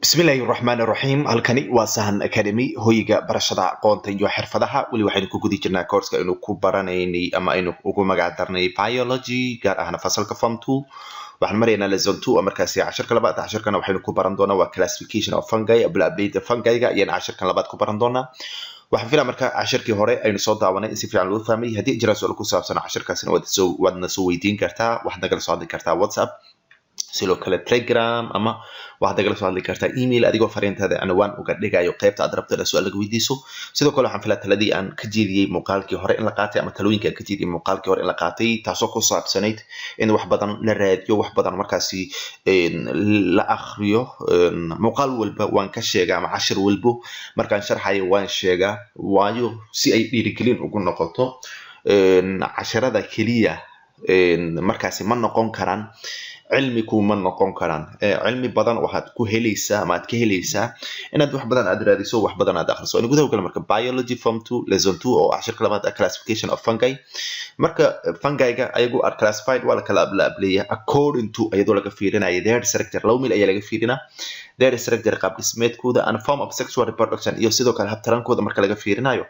bismillaahi raxmaani raxiim halkani waa sahan academy hoyga barashada aqoonta iyo xirfadaha wali waxaynu ku gudi jirnaa course aynu ku baranaynay ama aynu ugu magac darnay biology gaar ahaan fasalka form 2 waxaan maraynaa lesson 2 oo markaasi casharka labaad casharkana waxaynu ku baran doonaa waa classification of fungi update fungi-ga iyo casharkan labaad ku baran doonaa waxaan filaa marka casharkii hore aynu soo daawanay in si fiican loo fahmay haddii jiraan su'aal ku saabsan casharkaasina waadna soo weydiin kartaa waxaad nagala soo hadli kartaa WhatsApp sidoo kale Telegram ama waxaad nagala soo hadli kartaa email adigoo fariintaada cinwaan uga dhigayo qaybta aad rabto su'aal laga weydiiso sidoo kale waxaan filaa taladii aan ka jeediyay muuqaalkii hore in la qaatay ama talooyinka aan ka jeediyay muuqaalkii hore in la qaatay taasoo ku saabsanayd in wax badan la raadiyo wax badan markaasi la akhriyo muuqaal walba waan ka sheegaa ama cashar walbo markaan sharxayo waan sheegaa waayo si ay dhiirigelin ugu noqoto casharada kaliya markaasi ma noqon karaan cilmi kuma noqon karaan cilmi badan waxaad ku helaysaa ama aad ka helaysaa inaad wax badan aad raadiso wax badan aad akhriso anigu gudaha kale marka biology form 2 lesson 2 oo casharka labaad classification of fungi marka fungi-ga ayagu are classified waa la kala ableeyaa according to ayadoo laga fiirinayo their structure law mil ayaa laga fiirinaa their structure qaab dhismeedkooda and form of sexual reproduction iyo sidoo kale hab tarankooda marka laga fiirinayo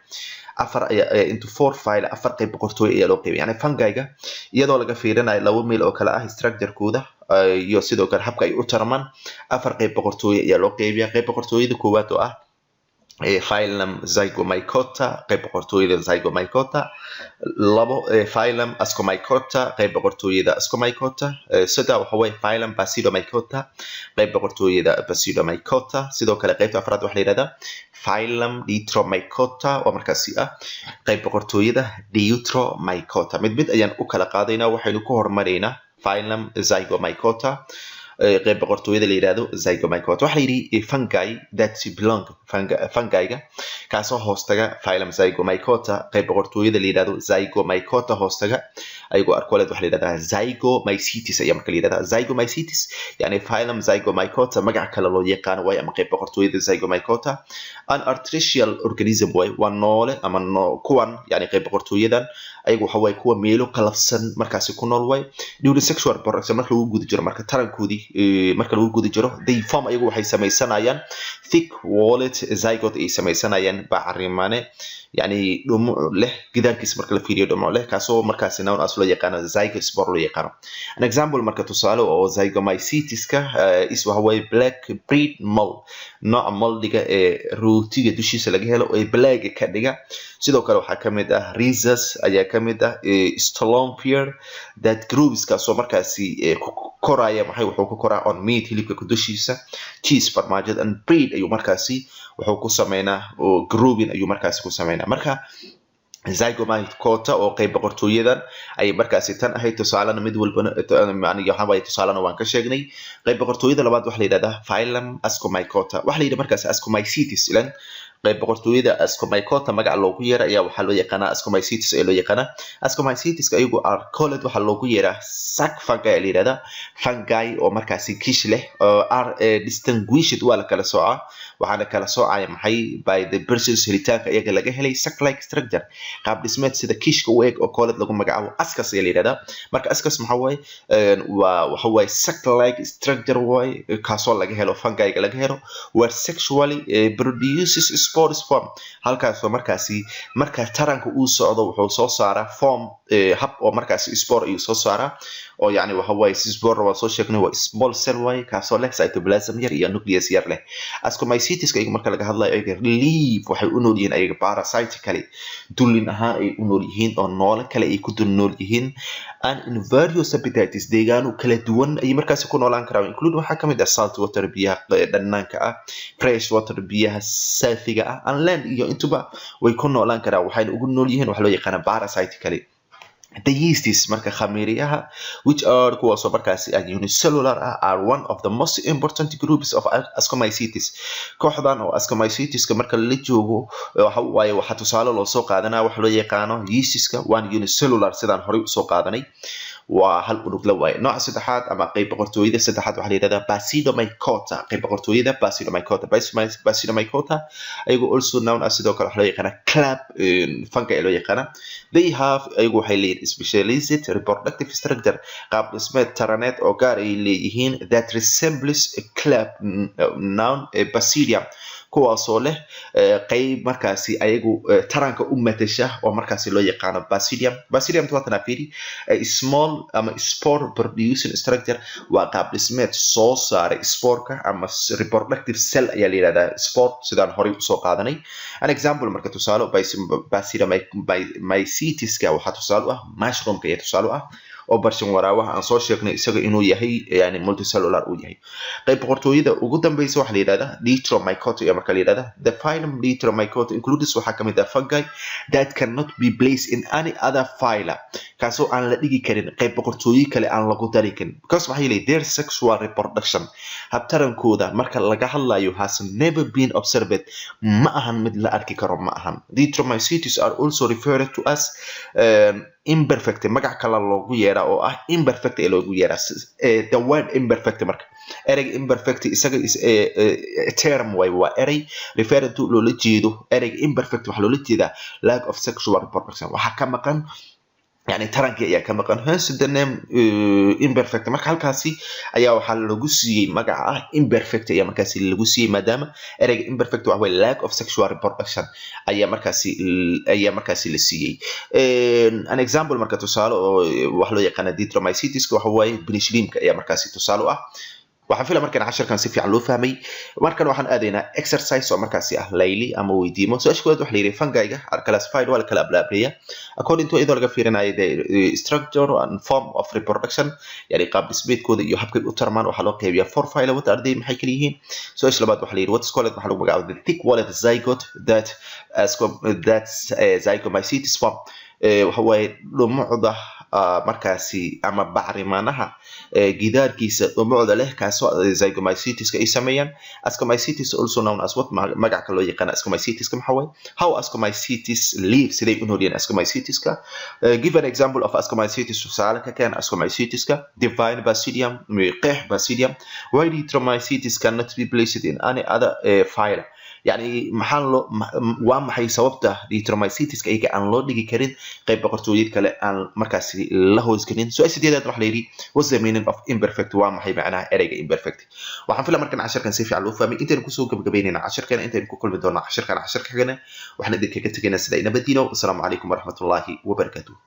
afar into 4 file afar qayb boqortooy ayaa loo qaybiyay yani fungi-ga iyadoo laga fiirinayo laba meel oo kala ah structure-kooda iyo sidoo kale habka ay u tarmaan afar qayb boqortooy ayaa loo qaybiyaa qayb boqortooyada koowaad oo ah phylum Zygomycota qayb boqortooyada Zygomycota labo phylum Ascomycota qayb boqortooyada Ascomycota saddex waxa way phylum Basidiomycota qayb boqortooyada Basidiomycota sidoo kale qaybta afraad waxa la yiraahdaa phylum Deuteromycota oo markaasi ah qayb boqortooyada Deuteromycota mid ayaan u kala qaadaynaa waxaynu ku hormareynaa phylum Zygomycota qayb boqortooyada la yiraahdo Zygomycota waxa la yiri fungi that belong fungi-ga kaasoo hoostaga phylum Zygomycota qayb boqortooyada la yiraahdo Zygomycota hoostaga ayagoo arkooled waxa la yiraahdaa Zygomycetes ayaa marka la yiraahdaa Zygomycetes yani phylum Zygomycota magac kale loo yaqaan way ama qayb boqortooyada Zygomycota an artificial organism way waa noole ama kuwan yani qayb boqortooyadan ayagu waxa way kuwa meelo qalafsan markaasi ku nool way during sexual reproduction marka lagu guda jiro marka tarankoodii marka lagu guda jiro they form ayagu waxay samaysanayaan thick walled zygote ay samaysanayaan bacrimane yani dhumo leh gidaarkiis marka la fiiriyo dhumo leh kaasoo markaasi noon as loo yaqaan zygospore loo yaqaan an example marka tusaale oo Zygomycetes-ka is waxa way black breed mold nooca moldiga ee rootiga dushiisa laga helo ee black ka dhiga sidoo kale waxa kamid ah rhesus ayaa kamid ah stolompier that groups kaasoo markaasi koraya wuxuu ku koraa on meat hilibka dushiisa cheese farmaajada and breed ayuu markaasi wuxuu ku sameynaa oo grouping ayuu markaasi ku sameynaa marka Zygomycota oo qayb boqortooyadan ay markaasi tan ahayd tusaalana mid walbana macnaheedu waxa way tusaalana waan ka sheegnay qayb boqortooyada labaad waxa la yiraahdaa phylum Ascomycota waxa la yiraahdaa markaasi Ascomycetes ilan qayb boqortooyada Ascomycota magac loogu yeeray ayaa waxa loo yaqaanaa Ascomycetes ee loo yaqaanaa Ascomycetes ayagu are called waxa loogu yeeraa sac fungi la yiraahdaa fungi oo markaasi kish leh are distinguished waa la kala soocaa waxaana kala soocaya maxay by the versus helitaanka iyaga laga helay sac like structure qaab dhismeed sida kishka u eg oo called lagu magacaabo ascus la yiraahdaa marka ascus maxaa way waxa way sac like structure way kaasoo laga helo fungi-ga laga helo where sexually produces spores form halkaas oo markaasi marka taranka uu socdo wuxuu soo saaraa form hab oo markaasi spore ayuu soo saaraa oo yani waxa way spore waa soo sheegnay waa small cell way kaasoo leh cytoplasm yar iyo nucleus yar leh Ascomycetes-ka marka laga hadlayo ayaga leaf waxay u nool yihiin ayaga parasitically dulin ahaan ay u nool yihiin oo noole kale ay ku dul nool yihiin and in various habitats deegaano kala duwan ay markaasi ku noolaan karaan include waxa kamid ah salt water biyaha dhanaanka ah fresh water biyaha saafiga ah and land iyo intuba way ku noolaan karaan waxayna ugu nool yihiin waxa loo yaqaan parasitically the yeasties marka khamiriyaha which are kuwaas oo markaasi unicellular are one of the most important groups of Ascomycetes kooxdan oo Ascomycetes-ka marka la joogo waxa tusaale loo soo qaadanaa waxa loo yaqaano yeasts-ka one unicellular sidaan hore u soo qaadanay waa hal unug la waaye nooca saddexaad ama qayb boqortooyada saddexaad waxaa la yidhahdaa Basidiomycota qayb boqortooyada Basidiomycota ayagu also known as sidoo kale waxaa loo yaqaanaa club fungi loo yaqaana they have ayagu waxay leeyihiin specialized reproductive structure qaab dhismeed taraneed oo gaar ay leeyihiin that resembles a club noun Basidium kuwaasoo leh qayb markaasi ayagu taranka u matasha oo markaasi loo yaqaano Basidium tuwatana fiiri small ama spore producing structure waa qaab dhismeed soo saaray sporeka ama reproductive cell ayaa la yiraahdaa spore sidaan hore u soo qaadanay an example marka tusaale Basidiomycetes-ka waxa tusaale ah mushroom-ka ayaa tusaale ah oo barshan waraawaha aan soo sheegnay isaga inuu yahay yani multicellular uu yahay qayb boqortooyada ugu dambaysa waxa la yiraahdaa Deuteromycota iyo marka la yiraahdaa the phylum Deuteromycota includes waxa kamid ah fungi that cannot be placed in any other phyla kaasoo aan la dhigi karin qayb boqortooyo kale aan lagu dari karin because waxa yiri their sexual reproduction habtarankooda marka laga hadlayo has never been observed ma ahan mid la arki karo ma ahan Deuteromycetes are also referred to as imperfect magac kala loogu yeeraa oo ah imperfect ee loogu yeeraa the word imperfect marka ereyga imperfect isaga is term way waa erey referred to loola jeedo ereyga imperfect waxa loola jeedaa lack of sexual reproduction waxa ka maqan يعني ترانك يا كما كان هنس النام imperfect marka halkaasi ayaa waxa lagu siiyay magaca imperfect ayaa markaasi lagu siiyay maadaama ereyga imperfect waxa way lack of sexual reproduction ayaa markaasi la siiyay an example marka tusaale oo wax loo yaqaan Deuteromycetes waxa way penicillinka ayaa markaasi tusaale ah waxaan filayaa markaan casharkan si fiican loo fahmay markan waxaan aadaynaa exercise oo markaasi ah layli ama weydiimo su'aasha koowaad waxa la yiri fungi-ga are classified waa kala ablaabreeya according to iyadoo laga fiirinayo the structure and form of reproduction yani qaab dhismeedkooda iyo habkay u tarmaan waxa loo qaybiyaa four phyla wada arday maxay kala yihiin su'aasha labaad waxa la yiri what's called waxa lagu magacaabaa the thick walled zygote that zygomycetes form waxa way dhumucda markaasi ama bacrimaanaha gidaarkiisa dhumucda leh kaasoo zygomycetes ay sameeyaan ascomycetes also known as what magaca loo yaqaan ascomycetes maxaa way how ascomycetes live siday u nooliyeen ascomycetes give an example of ascomycetes tusaale ka keen ascomycetes divine Basidium qeex Basidium why Deuteromycetes cannot be placed in any other phyla يعني maxaan loo waa maxay sababta Deuteromycetes ayaga aan loo dhigi karin qayb boqortooyada kale aan markaasi la hoos gelin soo sideedaad wax la yiri what's the meaning of imperfect waa maxay macnaha ereyga imperfect waxaan filayaa markan casharkan si fiican loo fahmay intaan ku soo gabagabeynayna casharkan intaan ku kulmi doonaa casharkan xigana waxaan idinkaga tagaynaa sida nabadiino assalamu alaykum warahmatullahi wabarakatuh